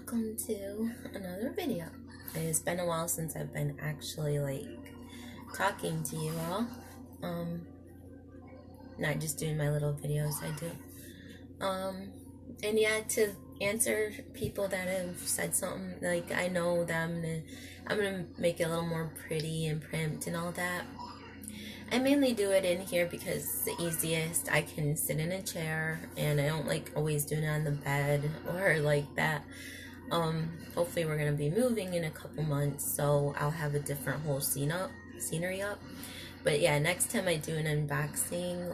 welcome to another video. It's been a while since I've been actually talking to you all. Not just doing my little videos I do. And yeah, to answer people that have said something, I know them, and I'm gonna make it a little more pretty and primed and all that. I mainly do it in here because it's the easiest. I can sit in a chair and I don't like always doing it on the bed or like that. Hopefully we're gonna be moving in a couple months, so I'll have a different whole scenery up. But yeah, next time I do an unboxing,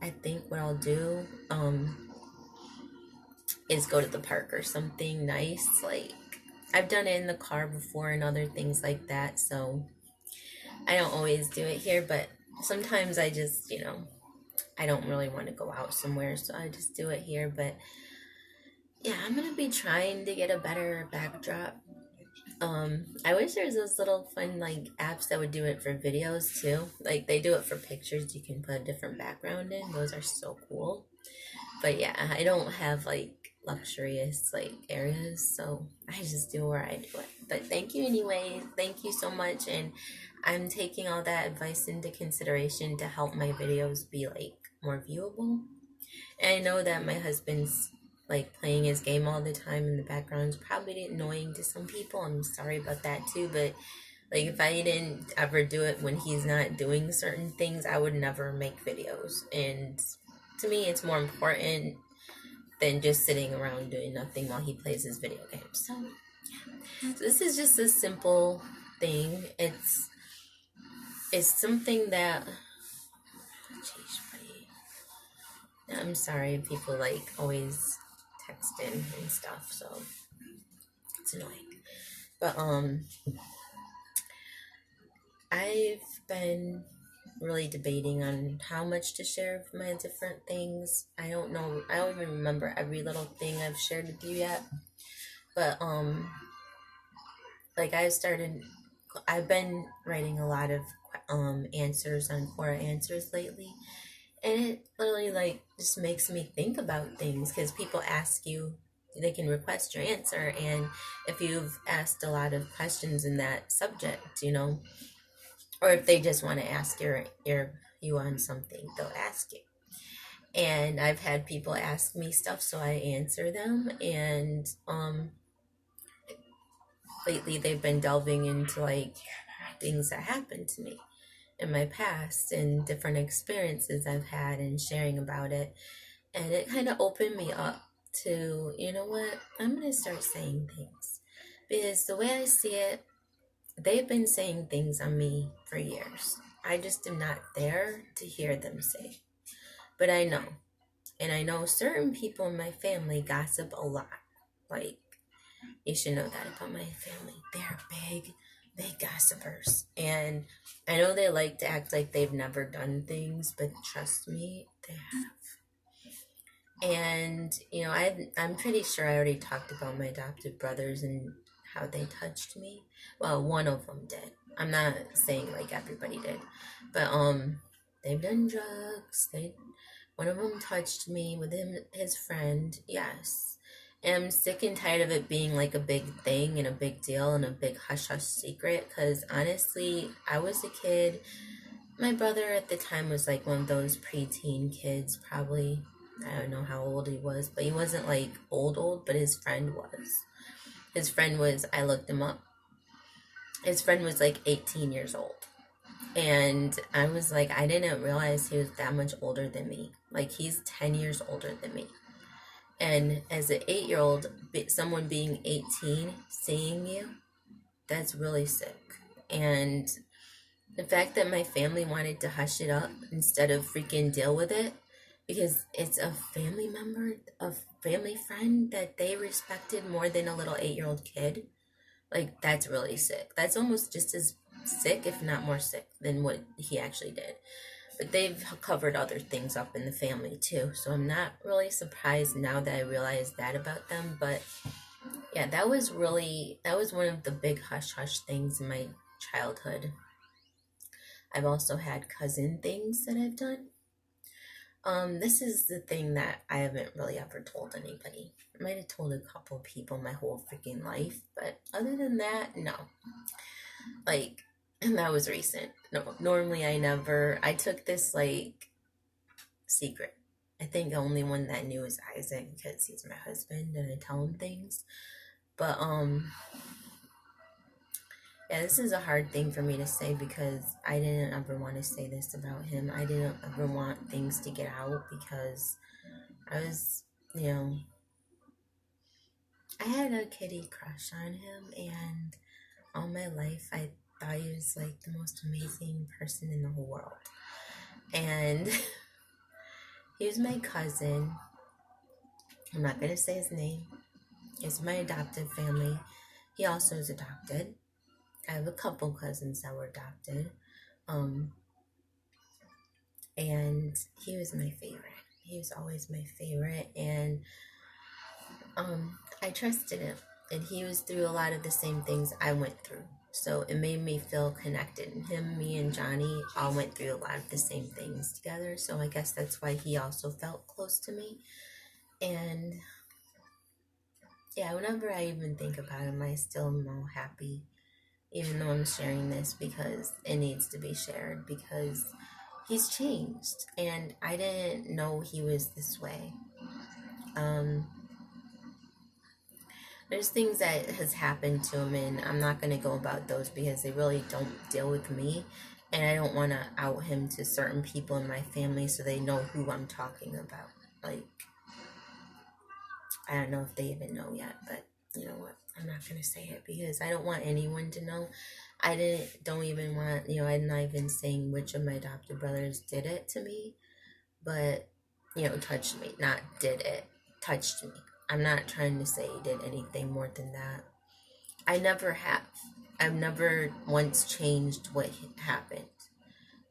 I think what I'll do is go to the park or something nice. I've done it in the car before and other things like that, so I don't always do it here, but sometimes I just, I don't really want to go out somewhere, so I just do it here. But yeah, I'm gonna be trying to get a better backdrop. I wish there was those little fun apps that would do it for videos too. Like they do it for pictures, you can put a different background in. Those are so cool. But yeah, I don't have luxurious areas, so I just do where I do it. But thank you anyway. Thank you so much, and I'm taking all that advice into consideration to help my videos be more viewable. And I know that my husband's playing his game all the time in the background is probably annoying to some people. I'm sorry about that too, but if I didn't ever do it when he's not doing certain things, I would never make videos. And to me, it's more important than just sitting around doing nothing while he plays his video games. So this is just a simple thing. It's something that, I'm sorry, people always text in and stuff, so it's annoying. But I've been really debating on how much to share of my different things. I don't know, I don't even remember every little thing I've shared with you yet. But I've been writing a lot of answers on Quora Answers lately, and it literally just makes me think about things, because people ask you, they can request your answer, and if you've asked a lot of questions in that subject, or if they just want to ask you on something, they'll ask you. And I've had people ask me stuff, so I answer them. And lately they've been delving into things that happened to me in my past and different experiences I've had and sharing about it. And it kind of opened me up to, you know what, I'm going to start saying things. Because the way I see it, they've been saying things on me for years. I just am not there to hear them say. But I know. And I know certain people in my family gossip a lot. You should know that about my family. They're big gossipers. And I know they like to act like they've never done things, but trust me, they have. And, I'm pretty sure I already talked about my adopted brothers and how they touched me. Well, one of them did. I'm not saying everybody did. But, they've done drugs. One of them touched me with his friend. Yes. And I'm sick and tired of it being a big thing and a big deal and a big hush-hush secret, because honestly, I was a kid. My brother at the time was one of those preteen kids, probably. I don't know how old he was, but he wasn't old, but his friend was. His friend was, I looked him up, his friend was 18 years old. And I was I didn't realize he was that much older than me. He's 10 years older than me. And as an 8-year-old, someone being 18, seeing you, that's really sick. And the fact that my family wanted to hush it up instead of freaking deal with it, because it's a family member, a family friend that they respected more than a little 8-year-old kid, that's really sick. That's almost just as sick, if not more sick, than what he actually did. But they've covered other things up in the family too, so I'm not really surprised now that I realize that about them. But yeah, that was one of the big hush-hush things in my childhood. I've also had cousin things that I've done. This is the thing that I haven't really ever told anybody. I might have told a couple people my whole freaking life, but other than that, no. Like, and that was recent. No, normally I took this like secret. I think the only one that knew is Isaac because he's my husband and I tell him things. But yeah, this is a hard thing for me to say because I didn't ever want to say this about him. I didn't ever want things to get out because I was, I had a kitty crush on him, and all my life I thought he was like the most amazing person in the whole world. And he was my cousin. I'm not going to say his name. It's my adopted family. He also is adopted. I have a couple cousins that were adopted. And he was my favorite. He was always my favorite. And I trusted him. And he was through a lot of the same things I went through. So it made me feel connected. And him, me, and Johnny all went through a lot of the same things together. So I guess that's why he also felt close to me. And yeah, whenever I even think about him, I still am all happy. Even though I'm sharing this because it needs to be shared. Because he's changed. And I didn't know he was this way. There's things that has happened to him, and I'm not going to go about those because they really don't deal with me, and I don't want to out him to certain people in my family so they know who I'm talking about. Like, I don't know if they even know yet, but you know what? I'm not going to say it because I don't want anyone to know. Don't even want, I'm not even saying which of my adopted brothers did it to me, but, touched me, not did it, touched me. I'm not trying to say he did anything more than that. I never have. I've never once changed what happened.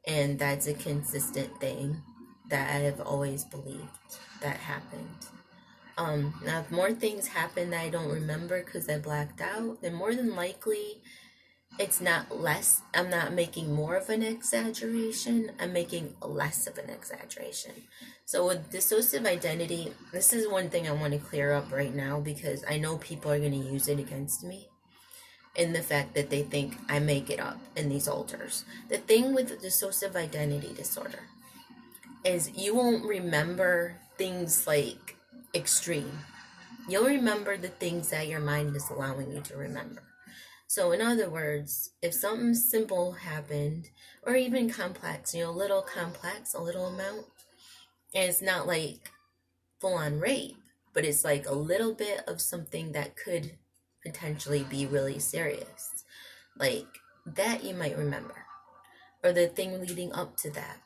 And that's a consistent thing that I have always believed that happened. Now, if more things happen that I don't remember because I blacked out, then more than likely it's not less. I'm not making more of an exaggeration. I'm making less of an exaggeration. So with dissociative identity, this is one thing I want to clear up right now because I know people are going to use it against me in the fact that they think I make it up in these alters. The thing with dissociative identity disorder is you won't remember things like extreme. You'll remember the things that your mind is allowing you to remember. So in other words, if something simple happened, or even complex, a little complex, a little amount, and it's not like full-on rape, but it's like a little bit of something that could potentially be really serious. Like that you might remember, or the thing leading up to that,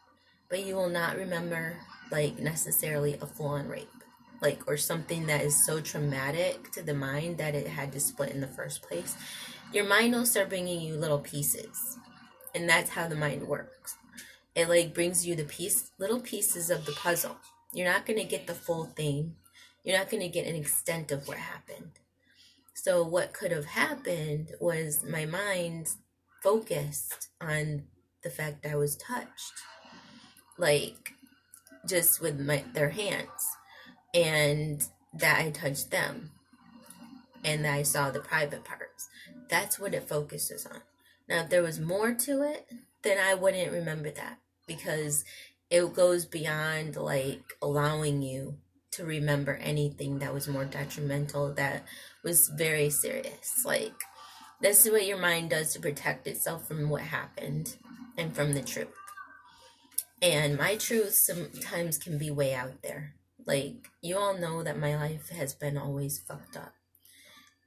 but you will not remember like necessarily a full-on rape. Like, or something that is so traumatic to the mind that it had to split in the first place. Your mind will start bringing you little pieces, and that's how the mind works. It like brings you little pieces of the puzzle. You're not going to get the full thing. You're not going to get an extent of what happened. So what could have happened was my mind focused on the fact I was touched, like just with their hands, and that I touched them, and that I saw the private parts. That's what it focuses on. Now, if there was more to it, then I wouldn't remember that because it goes beyond like allowing you to remember anything that was more detrimental, that was very serious. Like, this is what your mind does to protect itself from what happened and from the truth. And my truth sometimes can be way out there. Like, you all know that my life has been always fucked up.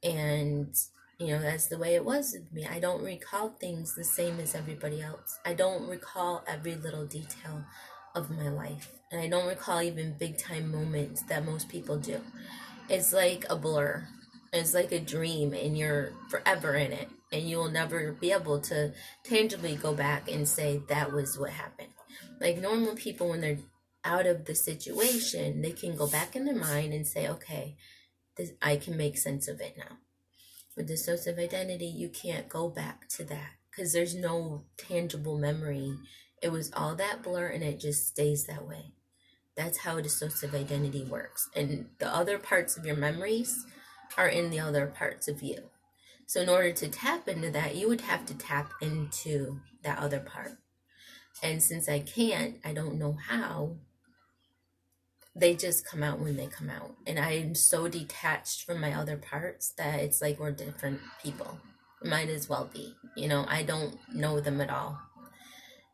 And, that's the way it was with me. I don't recall things the same as everybody else. I don't recall every little detail of my life. And I don't recall even big time moments that most people do. It's like a blur. It's like a dream, and you're forever in it. And you will never be able to tangibly go back and say that was what happened. Like normal people, when they're out of the situation, they can go back in their mind and say, okay, I can make sense of it now. With dissociative identity, you can't go back to that because there's no tangible memory. It was all that blur, and it just stays that way. That's how dissociative identity works. And the other parts of your memories are in the other parts of you. So in order to tap into that, you would have to tap into that other part. And since I can't, I don't know how, they just come out when they come out. And I'm so detached from my other parts that it's like we're different people. Might as well be. I don't know them at all.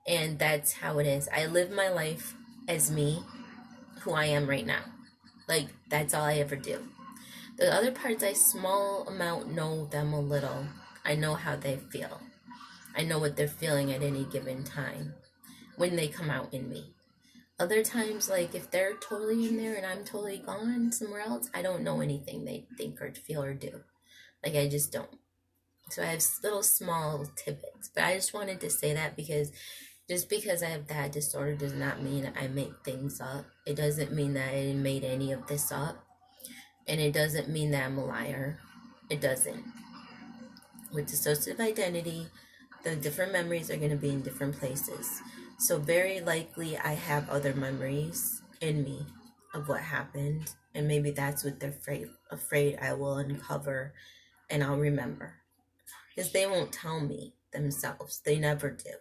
And that's how it is. I live my life as me, who I am right now. Like, that's all I ever do. The other parts, I small amount know them a little. I know how they feel. I know what they're feeling at any given time when they come out in me. Other times, like if they're totally in there and I'm totally gone somewhere else, I don't know anything they think or feel or do. Like, I just don't. So I have little small tidbits. But I just wanted to say that because just because I have that disorder does not mean I make things up. It doesn't mean that I didn't made any of this up. And it doesn't mean that I'm a liar. It doesn't. With dissociative identity, the different memories are going to be in different places. So very likely I have other memories in me of what happened. And maybe that's what they're afraid I will uncover and I'll remember. Because they won't tell me themselves. They never do.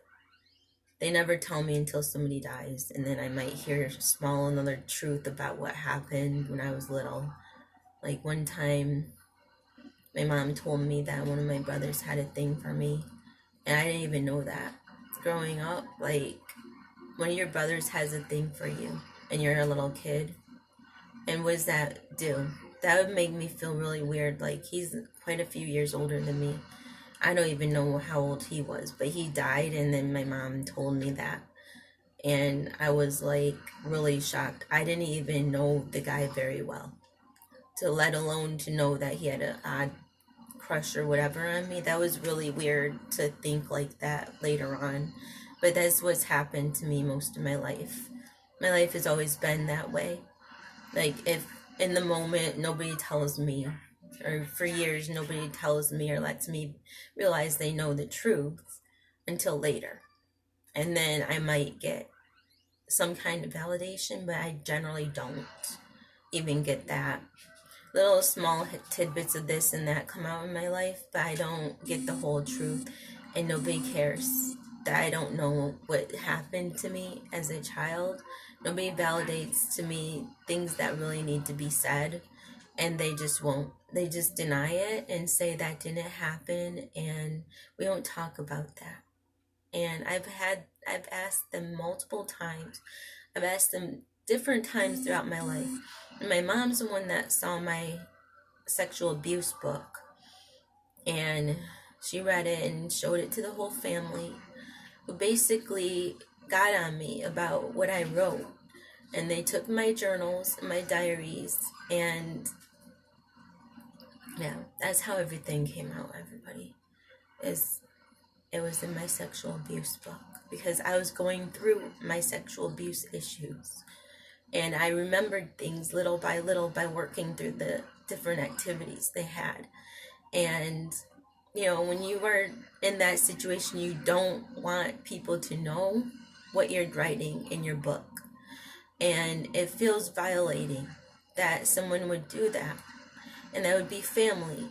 They never tell me until somebody dies. And then I might hear small another truth about what happened when I was little. Like one time, my mom told me that one of my brothers had a thing for me. And I didn't even know that. Growing up, like, one of your brothers has a thing for you. And you're a little kid. And what does that do? That would make me feel really weird. Like, he's quite a few years older than me. I don't even know how old he was. But he died, and then my mom told me that. And I was, like, really shocked. I didn't even know the guy very well. To let alone to know that he had an odd crush or whatever on me. That was really weird to think like that later on. But that's what's happened to me most of my life. My life has always been that way. Like, if in the moment nobody tells me, or for years nobody tells me or lets me realize they know the truth until later. And then I might get some kind of validation, but I generally don't even get that. Little small tidbits of this and that come out in my life, but I don't get the whole truth, and nobody cares that I don't know what happened to me as a child. Nobody validates to me things that really need to be said, and they just won't. They just deny it and say that didn't happen, and we don't talk about that. And I've asked them multiple times. I've asked them different times throughout my life. And my mom's the one that saw my sexual abuse book. And she read it and showed it to the whole family, who basically got on me about what I wrote. And they took my journals, my diaries, and yeah, that's how everything came out, everybody. It was in my sexual abuse book, because I was going through my sexual abuse issues. And I remembered things little by working through the different activities they had. And, when you are in that situation, you don't want people to know what you're writing in your book. And it feels violating that someone would do that. And that would be family.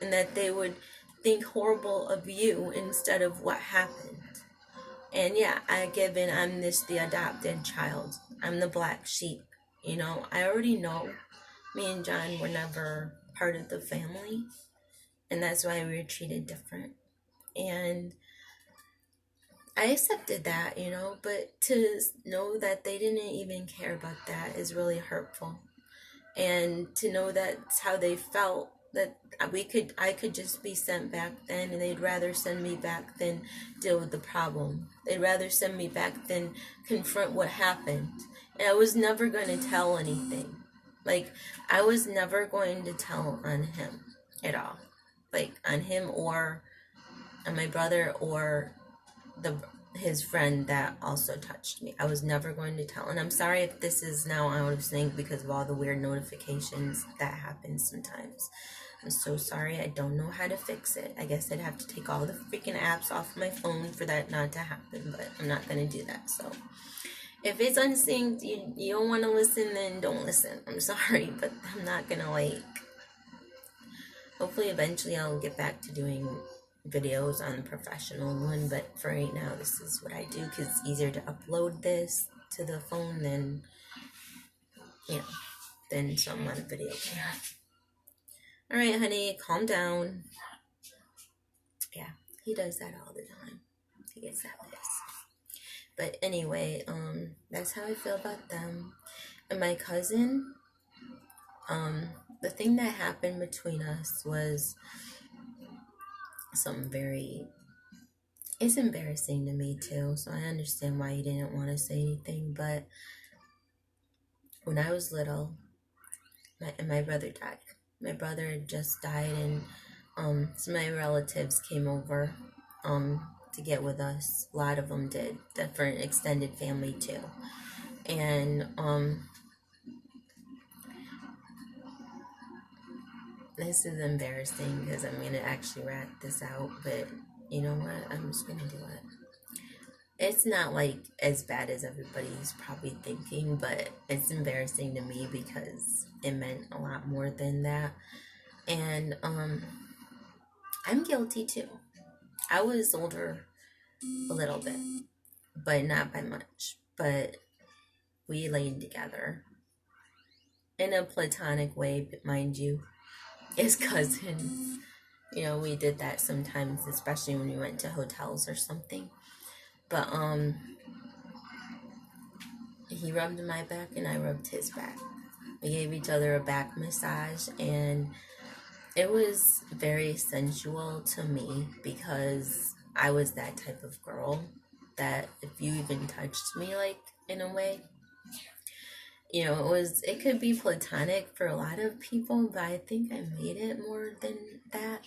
And that they would think horrible of you instead of what happened. And yeah, I'm the adopted child. I'm the black sheep. I already know me and John were never part of the family. And that's why we were treated different. And I accepted that, but to know that they didn't even care about that is really hurtful. And to know that's how they felt, that I could just be sent back then, and they'd rather send me back than deal with the problem. They'd rather send me back than confront what happened. And I was never going to tell anything. Like, I was never going to tell on him at all. Like, on him or on my brother or his friend that also touched me. I was never going to tell. And I'm sorry if this is now out of sync because of all the weird notifications that happen sometimes. I'm so sorry. I don't know how to fix it. I guess I'd have to take all the freaking apps off my phone for that not to happen, but I'm not going to do that. So if it's unsynced, you don't want to listen, then don't listen. I'm sorry, but I'm not gonna like. Hopefully, eventually, I'll get back to doing videos on the professional one, but for right now, this is what I do because it's easier to upload this to the phone than, you know, than some on a video camera. All right, honey, calm down. Yeah, he does that all the time. He gets that pissed. But anyway, that's how I feel about them. And my cousin, the thing that happened between us was something very, it's embarrassing to me too, so I understand why he didn't want to say anything. But when I was little, my brother died. My brother had just died, and some of my relatives came over to get with us. A lot of them did, different extended family too. And this is embarrassing because I'm going to actually rat this out, but you know what? I'm just going to do it. It's not like as bad as everybody's probably thinking, but it's embarrassing to me because it meant a lot more than that. And I'm guilty too. I was older a little bit, but not by much. But we laid together in a platonic way, mind you, as cousins. You know, we did that sometimes, especially when we went to hotels or something. But he rubbed my back and I rubbed his back. We gave each other a back massage, and it was very sensual to me because I was that type of girl that if you even touched me, like, in a way, you know, it could be platonic for a lot of people, but I think I made it more than that.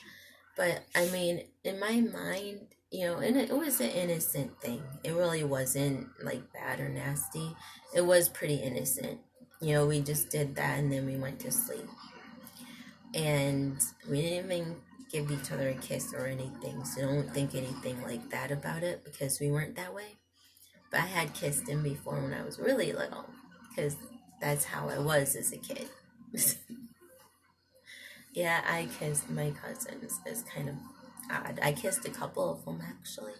But I mean, in my mind, you know, and it was an innocent thing. It really wasn't like bad or nasty. It was pretty innocent. You know, we just did that and then we went to sleep. And we didn't even give each other a kiss or anything. So don't think anything like that about it because we weren't that way. But I had kissed him before when I was really little because that's how I was as a kid. Yeah, I kissed my cousins. It's kind of odd. I kissed a couple of them actually.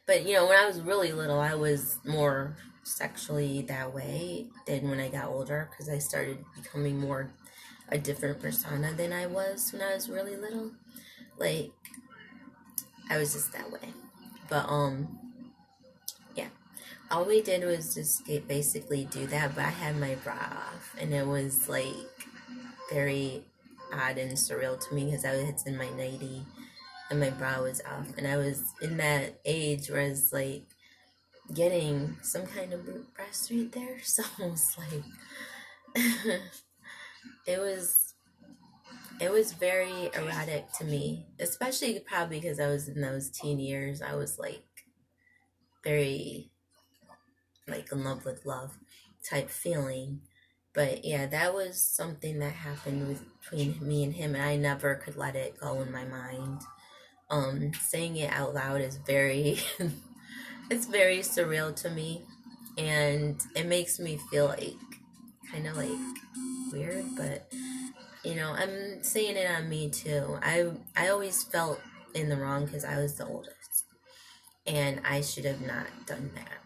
But you know, when I was really little, I was more sexually that way than when I got older because I started becoming more a different persona than I was when I was really little. Like, I was just that way. But yeah. All we did was just basically do that, but I had my bra off, and it was like very odd and surreal to me because I was in my nightie and my bra was off, and I was in that age where I was like getting some kind of breast right there, so I was like it was very erotic to me, especially probably because I was in those teen years. I was like very like in love with love type feeling. But yeah, that was something that happened between me and him, and I never could let it go in my mind. Saying it out loud is very it's very surreal to me, and it makes me feel like kind of like weird, but you know, I'm saying it on me too. I always felt in the wrong because I was the oldest, and I should have not done that,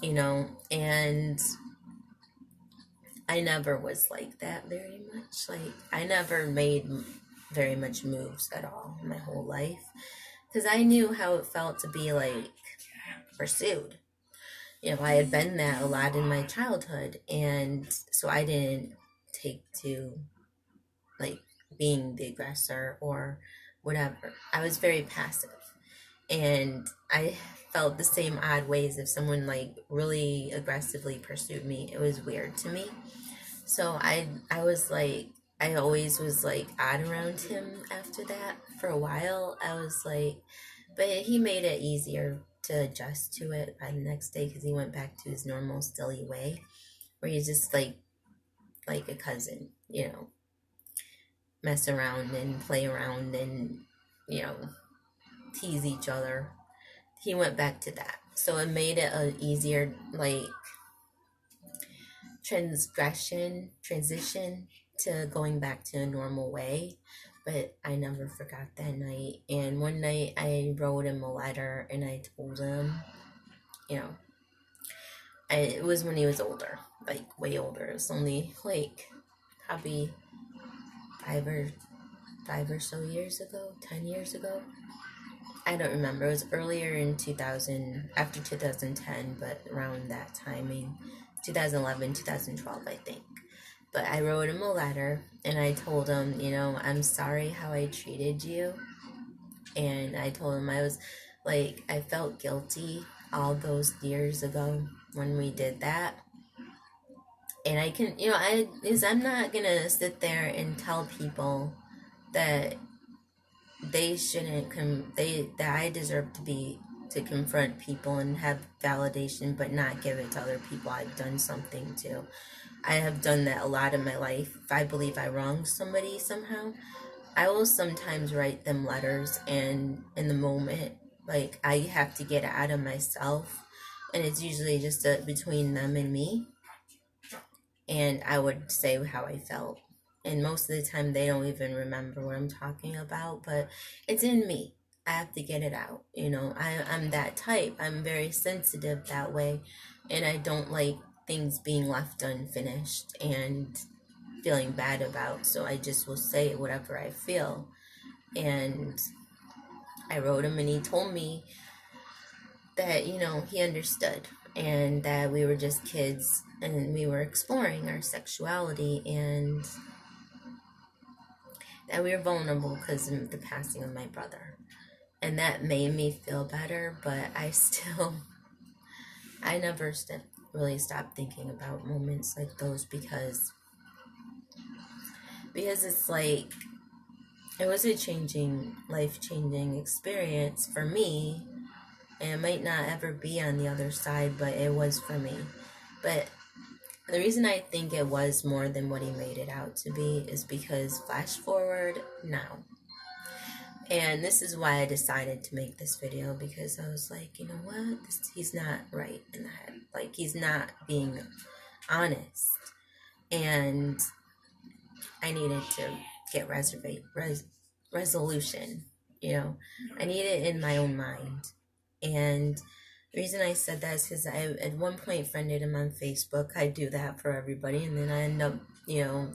you know, and I never was like that very much. Like, I never made very much moves at all in my whole life because I knew how it felt to be like pursued. You know, I had been that a lot in my childhood, and so I didn't take to like being the aggressor or whatever. I was very passive, and I felt the same odd ways if someone like really aggressively pursued me. It was weird to me. So I was like, I always was like odd around him after that for a while. I was like, but he made it easier to adjust to it by the next day because he went back to his normal silly way where he's just like a cousin, you know, mess around and play around and, you know, tease each other. He went back to that. So it made it a easier, like, transition to going back to a normal way. But I never forgot that night. And one night I wrote him a letter and I told him, you know, it was when he was older, like way older. It was only like probably five or so years ago, 10 years ago. I don't remember. It was earlier in 2000, after 2010, but around that timing, 2011, 2012, I think. But I wrote him a letter and I told him, I'm sorry how I treated you. And I told him I was like, I felt guilty all those years ago when we did that. And I can, I'm not gonna sit there and tell people that they shouldn't that I deserve to confront people and have validation, but not give it to other people I've done something to. I have done that a lot in my life. If I believe I wronged somebody somehow, I will sometimes write them letters, and in the moment, like, I have to get it out of myself, and it's usually just between them and me, and I would say how I felt. And most of the time, they don't even remember what I'm talking about, but it's in me. I have to get it out. I'm that type. I'm very sensitive that way, and I don't like things being left unfinished and feeling bad about. So I just will say whatever I feel. And I wrote him, and he told me that, he understood and that we were just kids and we were exploring our sexuality and that we were vulnerable because of the passing of my brother. And that made me feel better, but I never really stopped thinking about moments like those because it's like, it was a life-changing experience for me, and it might not ever be on the other side, but it was for me. But the reason I think it was more than what he made it out to be is because flash forward now. And this is why I decided to make this video, because I was like, you know what? He's not right in the head. Like, he's not being honest. And I needed to get resolution. I need it in my own mind. And the reason I said that is because I, at one point, friended him on Facebook. I do that for everybody, and then I end up,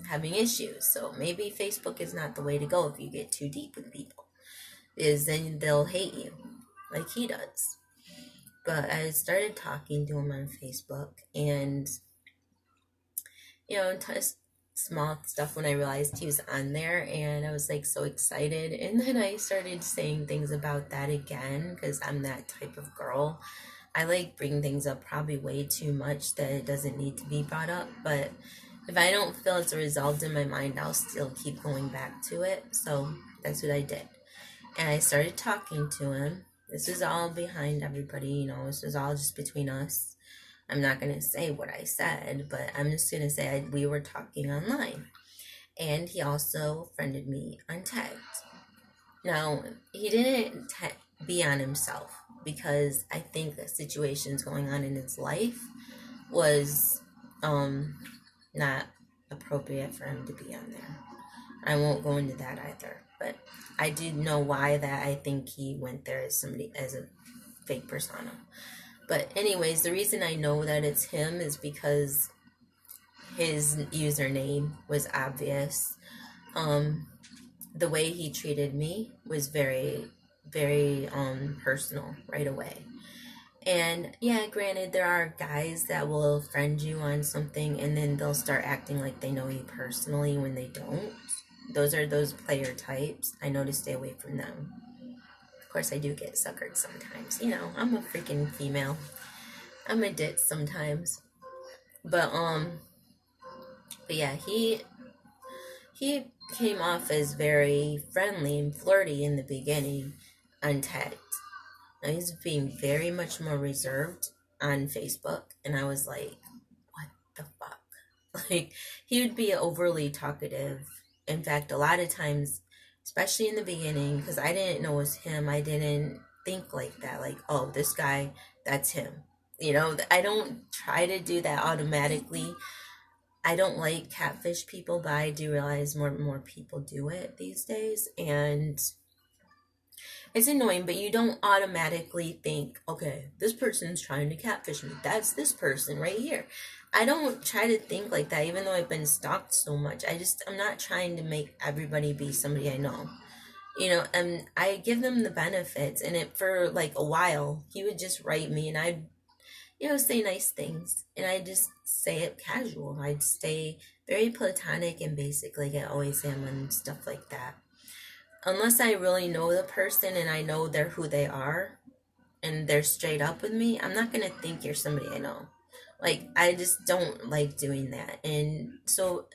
having issues. So maybe Facebook is not the way to go if you get too deep with people, is then they'll hate you, like he does. But I started talking to him on Facebook, and, small stuff when I realized he was on there, and I was like so excited. And then I started saying things about that again because I'm that type of girl. I like bring things up probably way too much that it doesn't need to be brought up, but if I don't feel it's resolved in my mind, I'll still keep going back to it. So that's what I did. And I started talking to him. This is all behind everybody, this is all just between us. I'm not going to say what I said, but I'm just going to say we were talking online. And he also friended me on Tagged. Now, he didn't be on himself because I think the situations going on in his life was not appropriate for him to be on there. I won't go into that either, but I do know why that I think he went there as a fake persona. But anyways, the reason I know that it's him is because his username was obvious. The way he treated me was very, very personal right away. And yeah, granted, there are guys that will friend you on something and then they'll start acting like they know you personally when they don't. Those are those player types. I know to stay away from them. Of course, I do get suckered sometimes. I'm a freaking female. I'm a ditz sometimes. But yeah, he came off as very friendly and flirty in the beginning on Tagged. Now he's being very much more reserved on Facebook, and I was like, what the fuck? Like, he would be overly talkative. In fact, a lot of times, especially in the beginning, because I didn't know it was him, I didn't think like that. Like, oh, this guy, that's him. You know, I don't try to do that automatically. I don't like catfish people, but I do realize more and more people do it these days. And it's annoying, but you don't automatically think, okay, this person's trying to catfish me. That's this person right here. I don't try to think like that, even though I've been stalked so much. I'm not trying to make everybody be somebody I know. You know, and I give them the benefits. And it for like a while, he would just write me and I'd, say nice things. And I just say it casual. I'd stay very platonic and basic, like I always am, and stuff like that. Unless I really know the person and I know they're who they are and they're straight up with me, I'm not gonna think you're somebody I know. Like, I just don't like doing that. And so,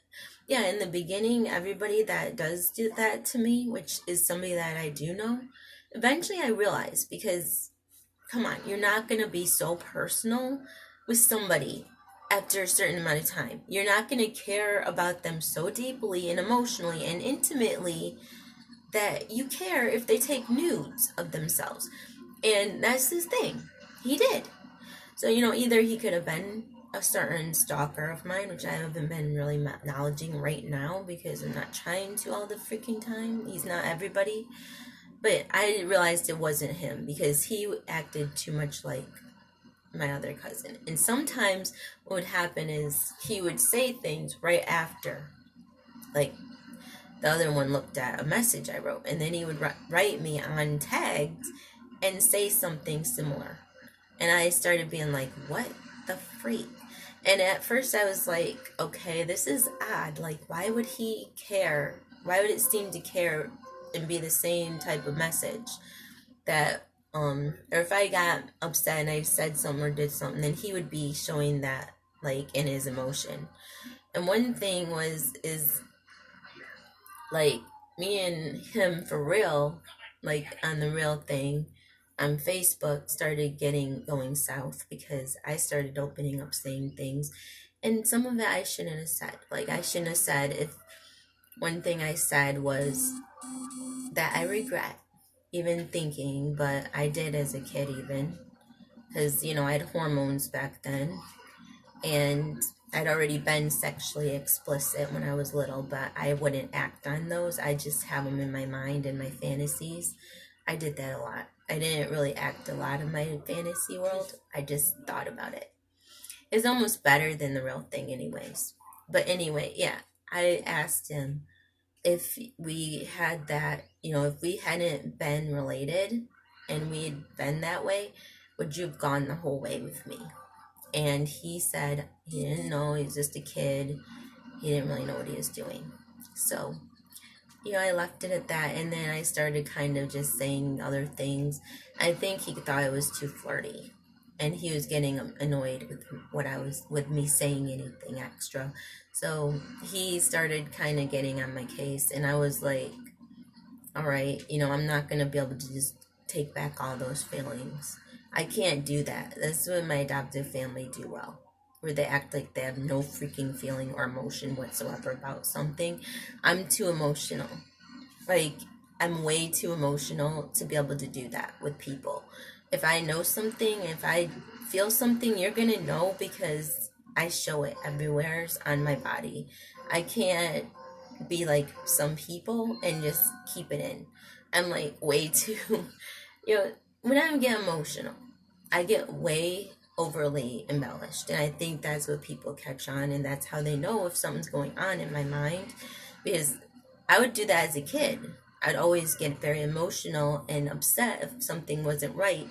yeah, in the beginning, everybody that does do that to me, which is somebody that I do know, eventually I realize, because come on, you're not gonna be so personal with somebody after a certain amount of time. You're not gonna care about them so deeply and emotionally and intimately that you care if they take nudes of themselves. And that's his thing. He did. So, either he could have been a certain stalker of mine, which I haven't been really acknowledging right now because I'm not trying to all the freaking time. He's not everybody. But I realized it wasn't him because he acted too much like my other cousin. And sometimes what would happen is he would say things right after, like, the other one looked at a message I wrote, and then he would write me on tagged and say something similar. And I started being like, what the freak? And at first I was like, okay, this is odd. Like, why would he care? Why would it seem to care and be the same type of message that, or if I got upset and I said something or did something, then he would be showing that, like, in his emotion. And one thing is like, me and him for real, like on the real thing, on Facebook started going south because I started opening up saying things, and some of it I shouldn't have said. Like, I shouldn't have said, if one thing I said was that I regret even thinking, but I did as a kid, even because I had hormones back then, and I'd already been sexually explicit when I was little, but I wouldn't act on those. I just have them in my mind and my fantasies. I did that a lot. I didn't really act a lot in my fantasy world. I just thought about it. It's almost better than the real thing anyways. But anyway, yeah, I asked him if we had that, if we hadn't been related and we'd been that way, would you have gone the whole way with me? And he said he didn't know. He was just a kid. He didn't really know what he was doing. So, I left it at that. And then I started kind of just saying other things. I think he thought I was too flirty. And he was getting annoyed with me saying anything extra. So he started kind of getting on my case. And I was like, all right, I'm not going to be able to just take back all those feelings. I can't do that. That's what my adoptive family do well, where they act like they have no freaking feeling or emotion whatsoever about something. I'm too emotional. Like, I'm way too emotional to be able to do that with people. If I know something, if I feel something, you're going to know because I show it everywhere on my body. I can't be like some people and just keep it in. I'm like way too, when I get emotional, I get way overly embellished. And I think that's what people catch on, and that's how they know if something's going on in my mind. Because I would do that as a kid. I'd always get very emotional and upset if something wasn't right.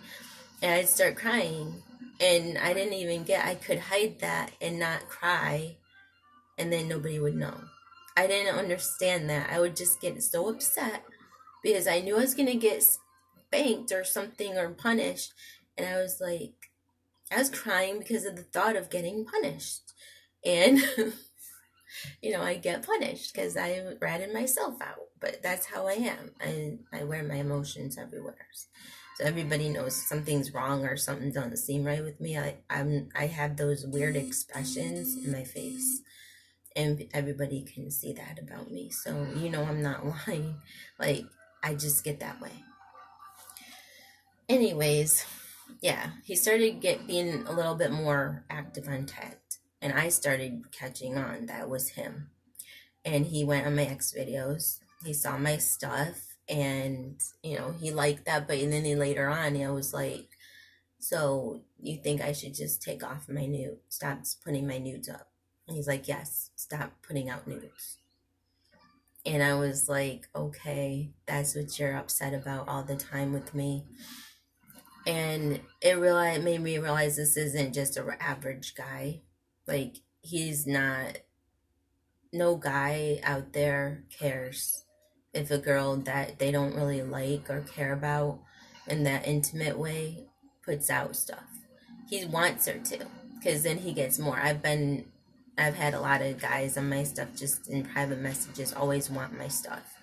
And I'd start crying. And I could hide that and not cry. And then nobody would know. I didn't understand that. I would just get so upset because I knew I was going to get spanked or something or punished. And I was like, I was crying because of the thought of getting punished. And, I get punished because I ratted myself out. But that's how I am. I wear my emotions everywhere. So everybody knows something's wrong or something doesn't seem right with me. I have those weird expressions in my face. And everybody can see that about me. So, I'm not lying. Like, I just get that way. Anyways, yeah, he started being a little bit more active on TikTok, and I started catching on that was him. And he went on my X videos. He saw my stuff, and he liked that. But and then later on, I was like, "So you think I should just take off my nude? Stop putting my nudes up?" And he's like, "Yes, stop putting out nudes." And I was like, "Okay, that's what you're upset about all the time with me." And it made me realize this isn't just a average guy. Like, he's not. No guy out there cares if a girl that they don't really like or care about in that intimate way puts out stuff. He wants her to, because then he gets more. I've had a lot of guys on my stuff just in private messages always want my stuff.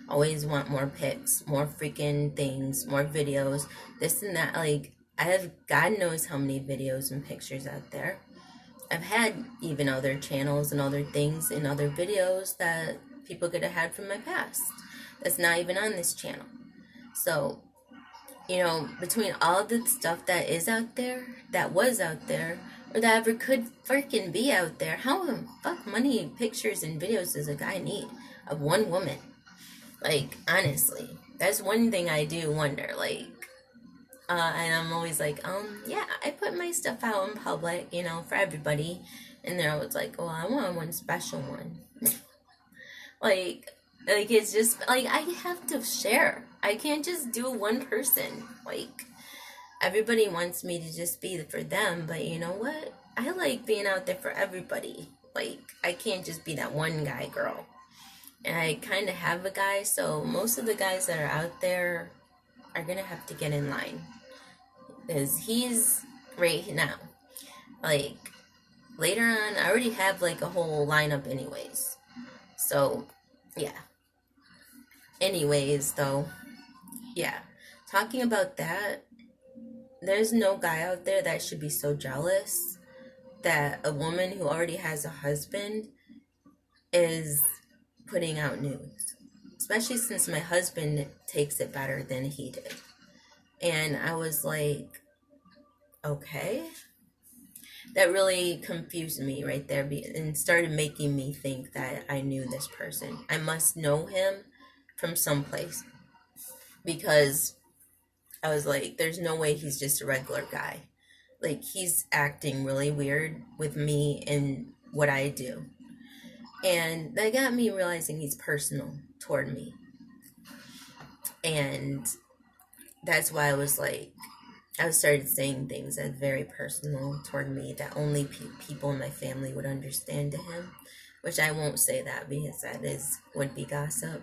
Always want more pics, more freaking things, more videos, this and that. Like, I have God knows how many videos and pictures out there. I've had even other channels and other things and other videos that people could have had from my past that's not even on this channel. So, between all the stuff that is out there, that was out there, or that ever could freaking be out there, how the fuck many pictures and videos does a guy need of one woman? Like, honestly, that's one thing I do wonder. Like, and I'm always like, yeah, I put my stuff out in public, for everybody. And they're always like, oh, I want one special one. like, it's just, like, I have to share. I can't just do one person. Like, everybody wants me to just be for them, but you know what? I like being out there for everybody. Like, I can't just be that one guy girl. And I kind of have a guy, so most of the guys that are out there are going to have to get in line. Because he's right now. Like, later on, I already have, like, a whole lineup anyways. So, yeah. Anyways, though, yeah. Talking about that, there's no guy out there that should be so jealous that a woman who already has a husband is putting out nudes. Especially since my husband takes it better than he did. And I was like, okay. That really confused me right there and started making me think that I knew this person. I must know him from someplace. Because I was like, there's no way he's just a regular guy. Like, he's acting really weird with me and what I do. And that got me realizing he's personal toward me. And that's why I started saying things that very personal toward me that only people in my family would understand to him, which I won't say that because that would be gossip.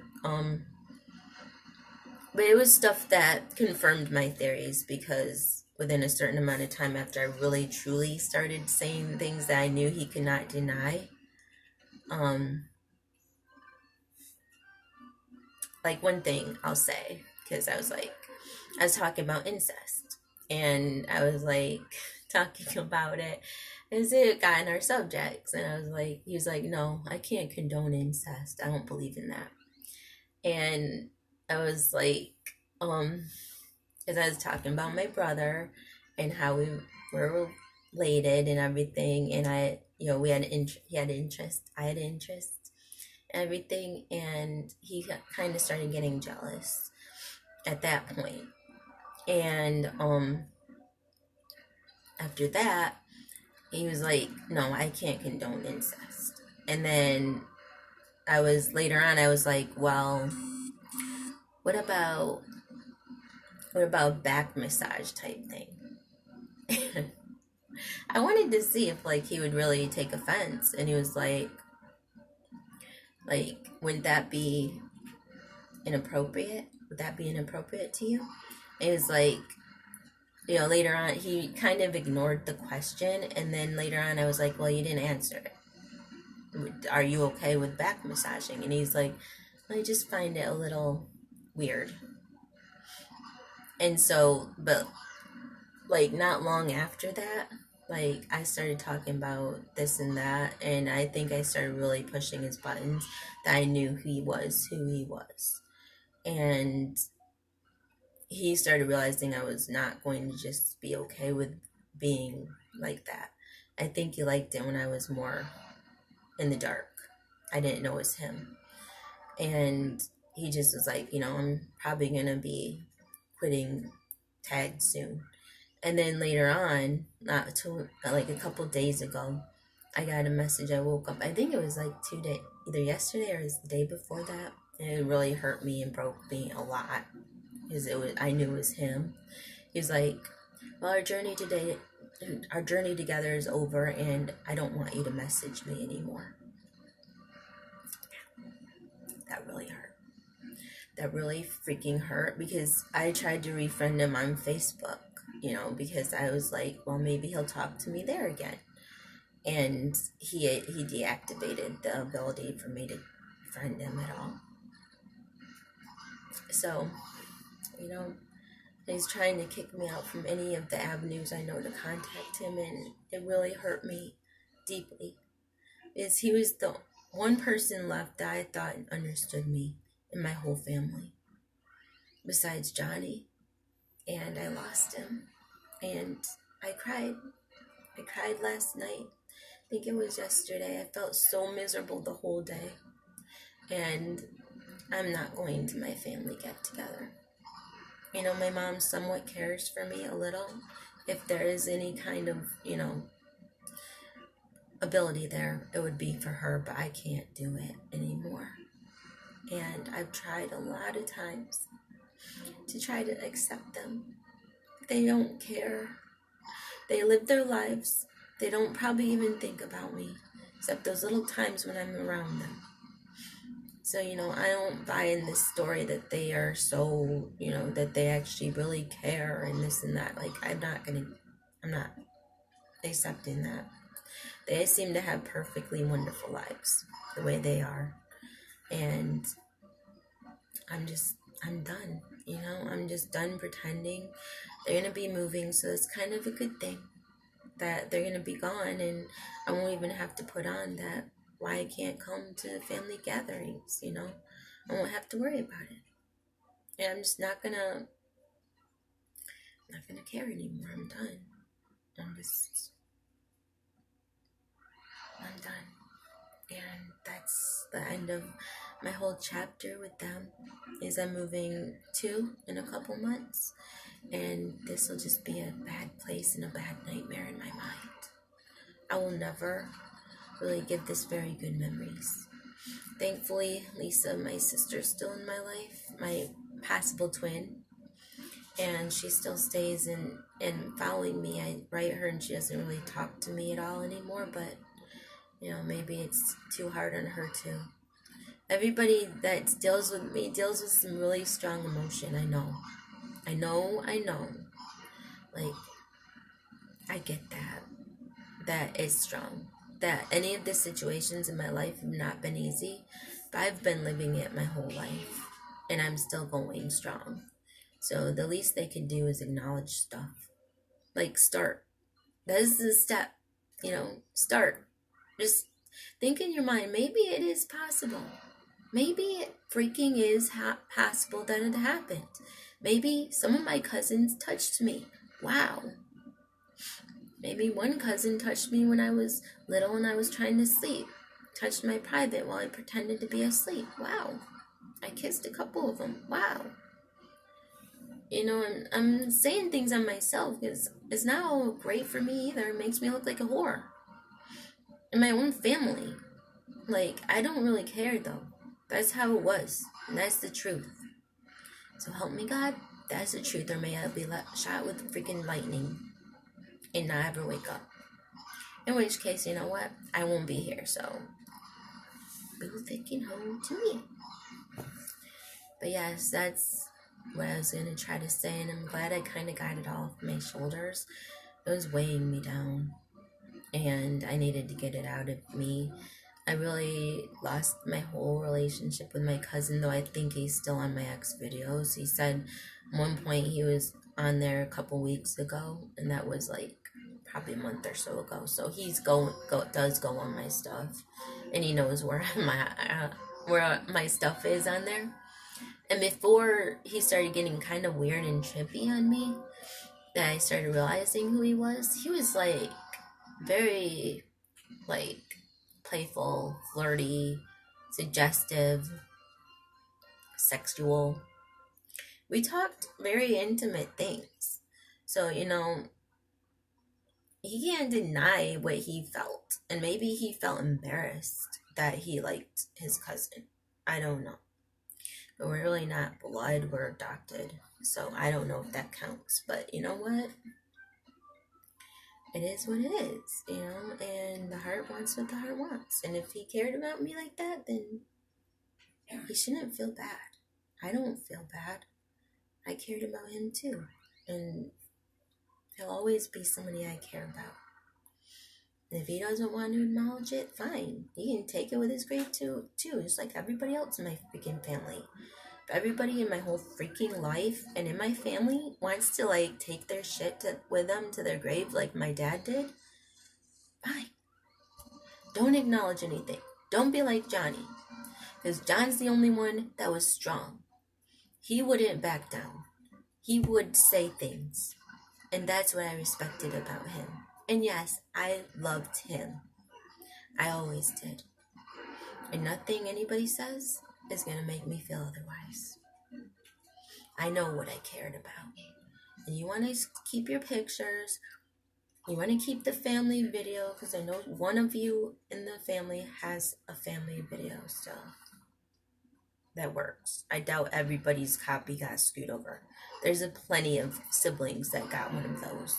But it was stuff that confirmed my theories because within a certain amount of time after I really truly started saying things that I knew he could not deny, like one thing I'll say, because I was talking about incest. And I was like talking about it as it got in our subjects. And he was like, no, I can't condone incest. I don't believe in that. And I was like, because I was talking about my brother and how we were related and everything. And we had he had interest, I had interest, and everything. And he kind of started getting jealous at that point. And after that, he was like, no, I can't condone incest. And then later on, I was like, well, what about back massage type thing? I wanted to see if he would really take offense. And he was like, wouldn't that be inappropriate? Would that be inappropriate to you? And he was like, later on, he kind of ignored the question. And then later on, I was like, well, you didn't answer it. Are you okay with back massaging? And he's like, I just find it a little weird. And so, but not long after that, I started talking about this and that. And I think I started really pushing his buttons that I knew he was who he was. And he started realizing I was not going to just be okay with being like that. I think he liked it when I was more in the dark. I didn't know it was him. And he just was like, I'm probably going to be quitting tag soon. And then later on, not too, like a couple days ago, I got a message. I woke up, I think it was like 2 days, either yesterday or the day before that. And it really hurt me and broke me a lot because I knew it was him. He was like, well, our journey together is over, and I don't want you to message me anymore. That really hurt. That really freaking hurt, because I tried to refriend him on Facebook, because I was like, well, maybe he'll talk to me there again. And he deactivated the ability for me to friend him at all. So, he's trying to kick me out from any of the avenues I know to contact him, and it really hurt me deeply. Because he was the one person left that I thought understood me and my whole family, besides Johnny. And I lost him, and I cried. I cried last night. I think it was yesterday. I felt so miserable the whole day. And I'm not going to my family get-together. My mom somewhat cares for me a little. If there is any kind of, ability there, it would be for her, but I can't do it anymore. And I've tried a lot of times to try to accept them. They don't care. They live their lives. They don't probably even think about me, except those little times when I'm around them. So, I don't buy in this story that they are so, that they actually really care and this and that. Like, I'm not accepting that. They seem to have perfectly wonderful lives the way they are. And I'm done, I'm just done pretending. They're going to be moving, so it's kind of a good thing that they're going to be gone, and I won't even have to put on that why I can't come to family gatherings, I won't have to worry about it. And I'm just not gonna care anymore. I'm done. I'm done. And that's the end of my whole chapter with them. Is I'm moving to in a couple months, and this will just be a bad place and a bad nightmare in my mind. I will never really give this very good memories. Thankfully, Lisa, my sister's still in my life, my possible twin, and she still stays and following me. I write her and she doesn't really talk to me at all anymore, but maybe it's too hard on her too. Everybody that deals with me deals with some really strong emotion. I know. Like, I get that it's strong. That any of the situations in my life have not been easy, but I've been living it my whole life, and I'm still going strong. So the least they can do is acknowledge stuff. Like, start. That is the step. Start. Just think in your mind, maybe it is possible. Maybe it freaking is possible that it happened. Maybe some of my cousins touched me. Wow. Maybe one cousin touched me when I was little and I was trying to sleep. Touched my private while I pretended to be asleep. Wow. I kissed a couple of them. Wow. I'm saying things on myself because it's not all great for me either. It makes me look like a whore. In my own family. Like, I don't really care though. That's how it was. And that's the truth. So help me God, that's the truth. Or may I be shot with freaking lightning and not ever wake up. In which case, you know what? I won't be here, so boo thinking home to me. But yes, that's what I was going to try to say, and I'm glad I kind of got it off my shoulders. It was weighing me down, and I needed to get it out of me. I really lost my whole relationship with my cousin, though I think he's still on my ex videos. He said at one point he was on there a couple weeks ago, and that was like probably a month or so ago. So he's does go on my stuff, and he knows where my stuff is on there. And before he started getting kind of weird and trippy on me, that I started realizing who he was like very like playful, flirty, suggestive, sexual. We talked very intimate things. So, he can't deny what he felt. And maybe he felt embarrassed that he liked his cousin. I don't know. But we're really not blood, we're adopted. So I don't know if that counts. But you know what? It is what it is, and the heart wants what the heart wants. And if he cared about me like that, then he shouldn't feel bad. I don't feel bad. I cared about him too. And he'll always be somebody I care about. And if he doesn't want to acknowledge it, fine. He can take it with his grave too, just like everybody else in my freaking family. If everybody in my whole freaking life and in my family wants to take their shit with them to their grave like my dad did, fine. Don't acknowledge anything. Don't be like Johnny. Because John's the only one that was strong. He wouldn't back down. He would say things. And that's what I respected about him. And yes, I loved him. I always did. And nothing anybody says is going to make me feel otherwise. I know what I cared about. And you want to keep your pictures. You want to keep the family video, because I know one of you in the family has a family video still that works. I doubt everybody's copy got screwed over. There's a plenty of siblings that got one of those.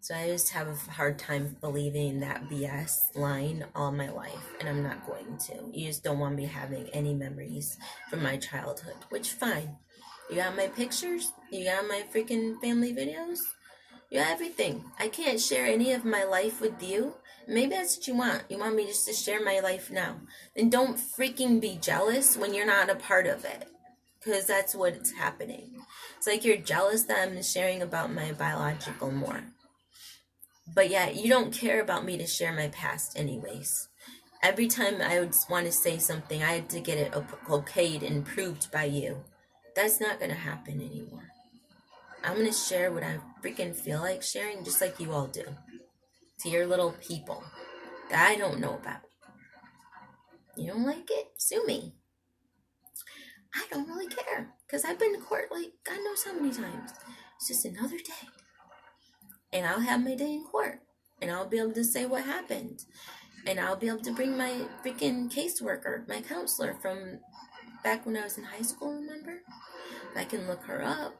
So I just have a hard time believing that BS line all my life, and I'm not going to. You just don't want me having any memories from my childhood, which fine. You got my pictures? You got my freaking family videos? You got everything. I can't share any of my life with you. Maybe that's what you want. You want me just to share my life now. Then don't freaking be jealous when you're not a part of it. Because that's what's happening. It's like you're jealous that I'm sharing about my biological more. But yeah, you don't care about me to share my past anyways. Every time I would want to say something, I had to get it okayed and proved by you. That's not going to happen anymore. I'm going to share what I freaking feel like sharing, just like you all do. To your little people that I don't know about. You don't like it? Sue me. I don't really care. Because I've been to court God knows how many times. It's just another day. And I'll have my day in court. And I'll be able to say what happened. And I'll be able to bring my freaking caseworker, my counselor from back when I was in high school, remember? I can look her up.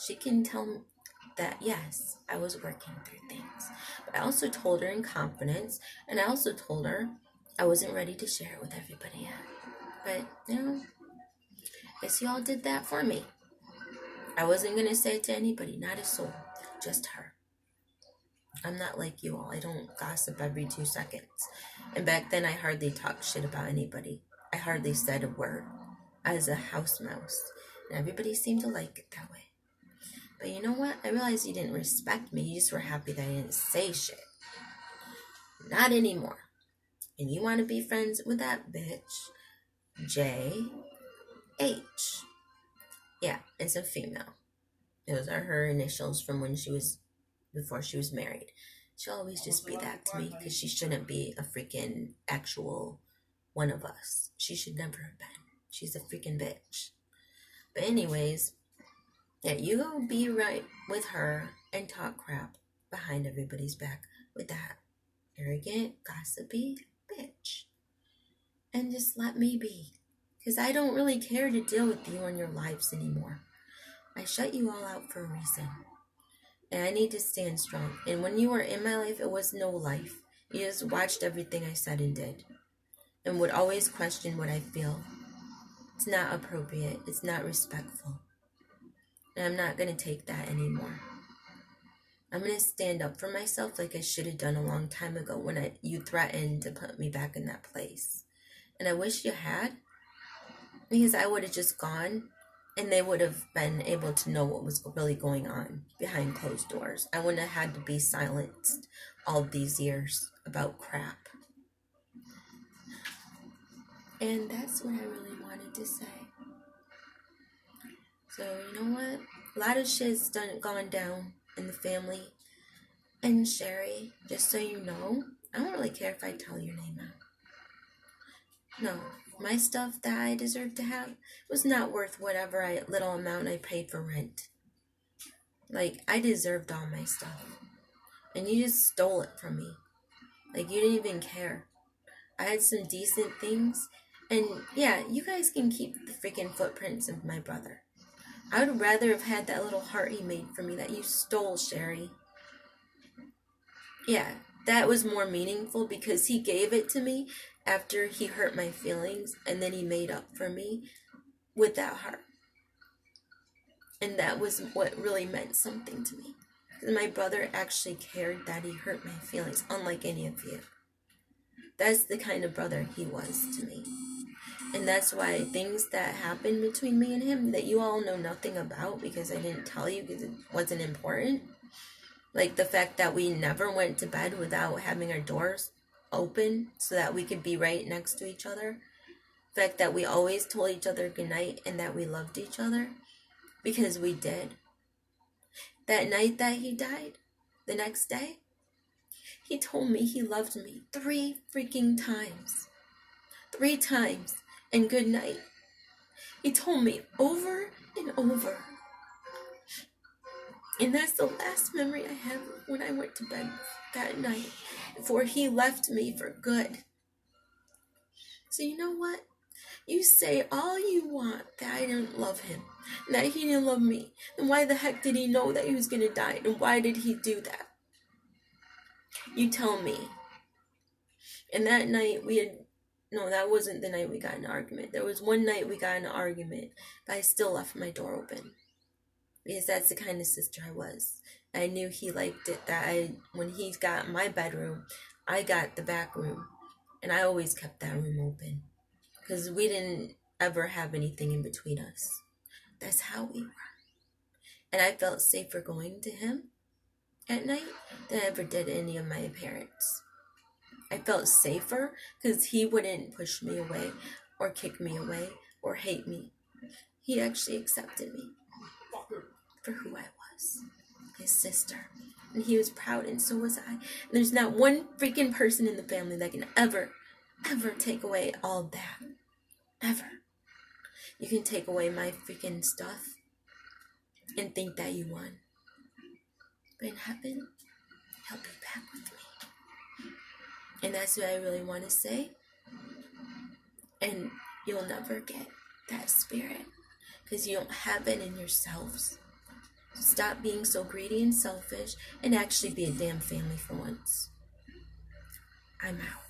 She can tell me that, yes, I was working through things. But I also told her in confidence, and I also told her I wasn't ready to share it with everybody yet. But, I guess y'all did that for me. I wasn't going to say it to anybody, not a soul, just her. I'm not like you all. I don't gossip every 2 seconds. And back then, I hardly talked shit about anybody. I hardly said a word. I was a house mouse. And everybody seemed to like it that way. But you know what? I realized you didn't respect me. You just were happy that I didn't say shit. Not anymore. And you want to be friends with that bitch, J-H. Yeah, it's a female. Those are her initials from before she was married. She'll always just be that to me because she shouldn't be a freaking actual one of us. She should never have been. She's a freaking bitch. But anyways, yeah, you go be right with her and talk crap behind everybody's back with that arrogant, gossipy bitch. And just let me be. Because I don't really care to deal with you and your lives anymore. I shut you all out for a reason. And I need to stand strong. And when you were in my life, it was no life. You just watched everything I said and did. And would always question what I feel. It's not appropriate. It's not respectful. And I'm not going to take that anymore. I'm going to stand up for myself like I should have done a long time ago when you threatened to put me back in that place. And I wish you had. Because I would have just gone and they would have been able to know what was really going on behind closed doors. I wouldn't have had to be silenced all these years about crap. And that's what I really wanted to say. So, you know what? A lot of shit's gone down in the family. And Sherry, just so you know, I don't really care if I tell your name out. No, my stuff that I deserve to have was not worth whatever little amount I paid for rent. Like, I deserved all my stuff. And you just stole it from me. Like, you didn't even care. I had some decent things. And yeah, you guys can keep the freaking footprints of my brother. I would rather have had that little heart he made for me that you stole, Sherry. Yeah, that was more meaningful because he gave it to me after he hurt my feelings, and then he made up for me with that heart. And that was what really meant something to me. My brother actually cared that he hurt my feelings, unlike any of you. That's the kind of brother he was to me. And that's why things that happened between me and him that you all know nothing about because I didn't tell you because it wasn't important. Like the fact that we never went to bed without having our doors open so that we could be right next to each other. The fact that we always told each other goodnight and that we loved each other because we did. That night that he died, the next day, he told me he loved me 3 freaking times. 3 times. And good night. He told me over and over. And that's the last memory I have when I went to bed that night before he left me for good. So you know what? You say all you want that I didn't love him, that he didn't love me. Then why the heck did he know that he was going to die? And why did he do that? You tell me. And that night no, that wasn't the night we got in an argument. There was one night we got in an argument, but I still left my door open. Because that's the kind of sister I was. I knew he liked it that when he got my bedroom, I got the back room. And I always kept that room open. Because we didn't ever have anything in between us. That's how we were. And I felt safer going to him at night than I ever did any of my parents. I felt safer because he wouldn't push me away or kick me away or hate me. He actually accepted me for who I was, his sister. And he was proud and so was I. And there's not one freaking person in the family that can ever take away all that. Ever. You can take away my freaking stuff and think that you won. But in heaven, he'll be back with me. And that's what I really want to say. And you'll never get that spirit because you don't have it in yourselves. So stop being so greedy and selfish and actually be a damn family for once. I'm out.